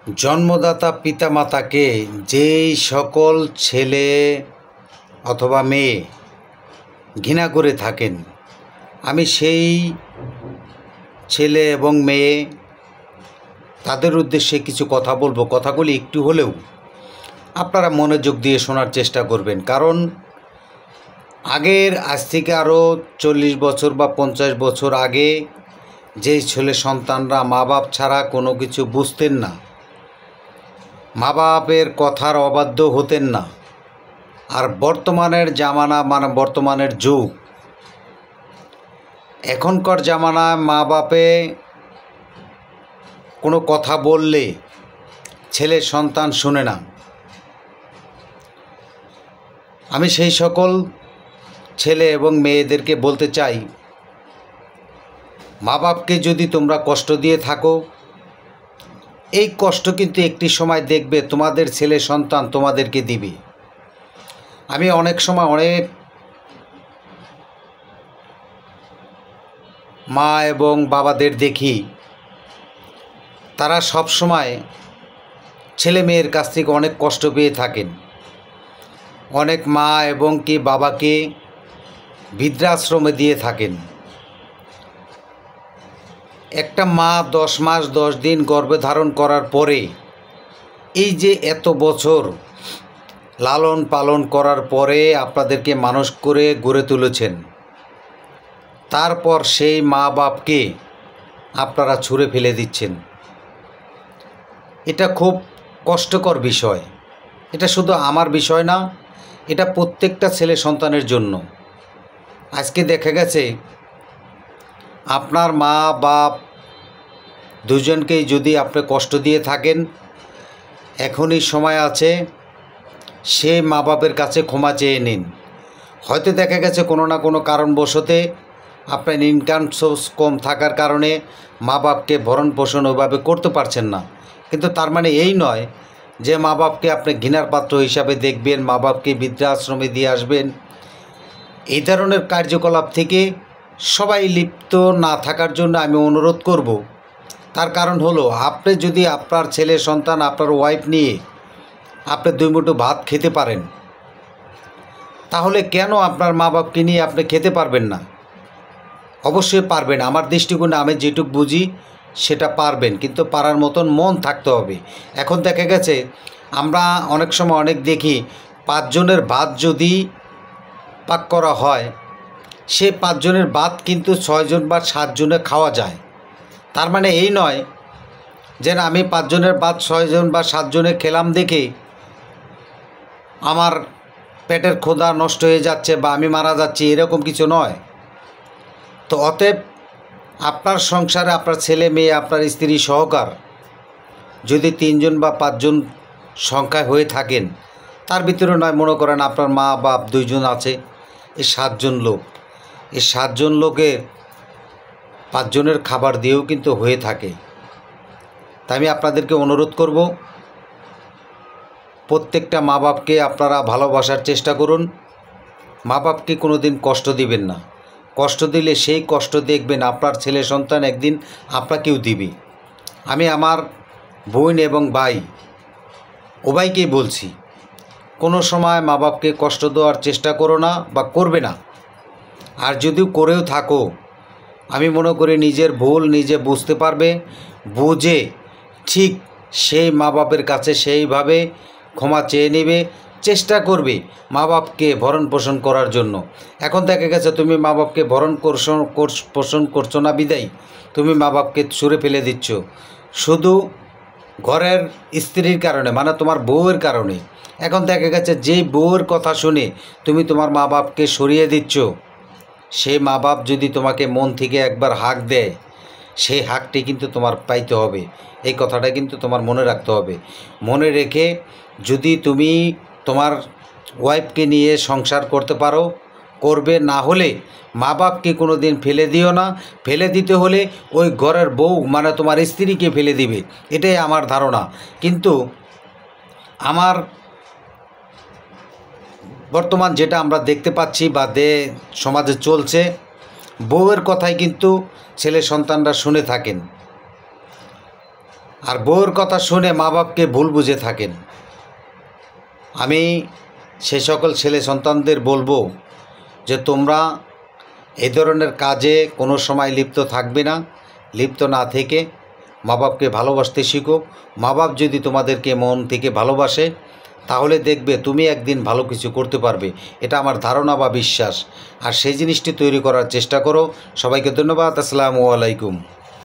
জন্মদাতা পিতামাতাকে যেই সকল ছেলে অথবা মেয়ে ঘৃণা করে থাকেন, আমি সেই ছেলে এবং মেয়ে তাদের উদ্দেশ্যে কিছু কথা বলবো। কথাগুলি একটু হলেও আপনারা মনোযোগ দিয়ে শোনার চেষ্টা করবেন, কারণ আগের আজ থেকে আরও 40 বছর বা 50 বছর আগে যেই ছেলে সন্তানরা মা বাপ ছাড়া কোনো কিছু বুঝতেন না, মা বাপের কথার অবাধ্য হতেন না, আর বর্তমানের জামানা মানে বর্তমানের যুগ, এখনকার জামানায় মা বাপে কোনো কথা বললে ছেলে সন্তান শুনে না। আমি সেই সকল ছেলে এবং মেয়েদেরকে বলতে চাই, মা বাপকে যদি তোমরা কষ্ট দিয়ে থাকো, এই কষ্ট কিন্তু একটি সময় দেখবে তোমাদের ছেলে সন্তান তোমাদেরকে দিবে। আমি অনেক সময় অনেক মা এবং বাবাদের দেখি, তারা সব সময় ছেলে মেয়ের কাছ থেকে অনেক কষ্ট পেয়ে থাকেন। অনেক মা এবং কি বাবাকে বৃদ্ধাশ্রমে দিয়ে থাকেন। একটা মা 10 মাস 10 দিন গর্ভে ধারণ করার পরে, এই যে এত বছর লালন পালন করার পরে আপনাদেরকে মানুষ করে গড়ে তুলেছেন, তারপর সেই মা বাপকে আপনারা ছুঁড়ে ফেলে দিচ্ছেন। এটা খুব কষ্টকর বিষয়। এটা শুধু আমার বিষয় না, এটা প্রত্যেকটা ছেলে সন্তানের জন্য। আজকে দেখা গেছে আপনার মা বাপ দুজনকেই যদি আপনি কষ্ট দিয়ে থাকেন, এখনই সময় আছে সে মা বাপের কাছে ক্ষমা চেয়ে নিন। হয়তো দেখা গেছে কোনো না কোনো কারণবশতে আপনার ইনকাম সোর্স কম থাকার কারণে মা বাপকে ভরণ পোষণ ওইভাবে করতে পারছেন না, কিন্তু তার মানে এই নয় যে মা বাপকে আপনি ঘৃণার পাত্র হিসাবে দেখবেন, মা বাপকে বৃদ্ধাশ্রমে দিয়ে আসবেন। এই ধরনের কার্যকলাপ থেকে সবাই লিপ্ত না থাকার জন্য আমি অনুরোধ করব। তার কারণ হলো, আপনি যদি আপনার ছেলে সন্তান আপনার ওয়াইফ নিয়ে আপনি 2 মুঠো ভাত খেতে পারেন, তাহলে কেন আপনার মা বাপকে নিয়ে আপনি খেতে পারবেন না? অবশ্যই পারবেন। আমার দৃষ্টিকোণে আমি যেটুকু বুঝি সেটা পারবেন, কিন্তু পারার মতন মন থাকতে হবে। এখন দেখা গেছে আমরা অনেক সময় অনেক দেখি, 5 জনের ভাত যদি পাক করা হয়, সে 5 জনের ভাত কিন্তু 6 জন বা 7 জনে খাওয়া যায়। তার মানে এই নয় যে না, আমি 5 জনের ভাত 6 জন বা 7 জনে খেলাম দেখে আমার পেটের ক্ষুধা নষ্ট হয়ে যাচ্ছে বা আমি মারা যাচ্ছি, এরকম কিছু নয়। তো অতএব আপনার সংসারে আপনার ছেলে মেয়ে আপনার স্ত্রী সহকার যদি 3 জন বা 5 জন সংখ্যায় হয়ে থাকেন, তার ভিতরে নয় মনে করেন আপনার মা বাপ 2 জন আছে, এই 7 জন লোক, এই 7 জন লোকের 5 জনের খাবার দিয়েও কিন্তু হয়ে থাকে। তাই আমি আপনাদেরকে অনুরোধ করব, প্রত্যেকটা মা বাপকে আপনারা ভালোবাসার চেষ্টা করুন। মা বাপকে কোনো দিন কষ্ট দিবেন না। কষ্ট দিলে সেই কষ্ট দেখবেন আপনার ছেলে সন্তান একদিন আপনাকেও দিবে। আমি আমার বোন এবং ভাই উভয়কেই বলছি, কোনো সময় মা বাপকে কষ্ট দেওয়ার চেষ্টা করো না বা করবে না। আর যদিও করেও থাকো, আমি মনে করি নিজের ভুল নিজে বুঝতে পারবে, বুঝে ঠিক সেই মা বাপের কাছে সেইভাবে ক্ষমা চেয়ে নেবে, চেষ্টা করবে মা বাপকে ভরণ পোষণ করার জন্য। এখন দেখা গেছে তুমি মা বাপকে ভরণ পোষণ করছো না বিদায় তুমি মা বাপকে ছুঁড়ে ফেলে দিচ্ছ, শুধু ঘরের স্ত্রীর কারণে, মানে তোমার বউয়ের কারণে। এখন দেখা গেছে যেই বউয়ের কথা শুনে তুমি তোমার মা বাপকে সরিয়ে দিচ্ছ, সেই মা বাপ যদি তোমাকে মন থেকে একবার হাঁক দেয়, সেই হাঁকটি কিন্তু তোমার পাইতে হবে। এই কথাটা কিন্তু তোমার মনে রাখতে হবে। মনে রেখে যদি তুমি তোমার ওয়াইফকে নিয়ে সংসার করতে পারো করবে, না হলে মা বাপকে কোনো দিন ফেলে দিও না। ফেলে দিতে হলে ওই ঘরের বউ মানে তোমার স্ত্রীকে ফেলে দিবে, এটাই আমার ধারণা। কিন্তু আমার বর্তমান যেটা আমরা দেখতে পাচ্ছি বা সমাজে চলছে, বউয়ের কথাই কিন্তু ছেলে সন্তানরা শুনে থাকেন। আর বউয়ের কথা শুনে মা বাপকে ভুল বুঝে থাকেন। আমি সে সকল ছেলে সন্তানদের বলবো যে তোমরা এই ধরনের কাজে কোনো সময় লিপ্ত থাকবে না। লিপ্ত না থেকে মা বাপকে ভালোবাসতে শিখো। মা বাপ যদি তোমাদেরকে মন থেকে ভালোবাসে তাহলে দেখবে তুমি একদিন ভালো কিছু করতে পারবে। এটা আমার ধারণা বা বিশ্বাস। আর সেই জিনিসটি তৈরি করার চেষ্টা করো। সবাইকে ধন্যবাদ। আসসালামু আলাইকুম।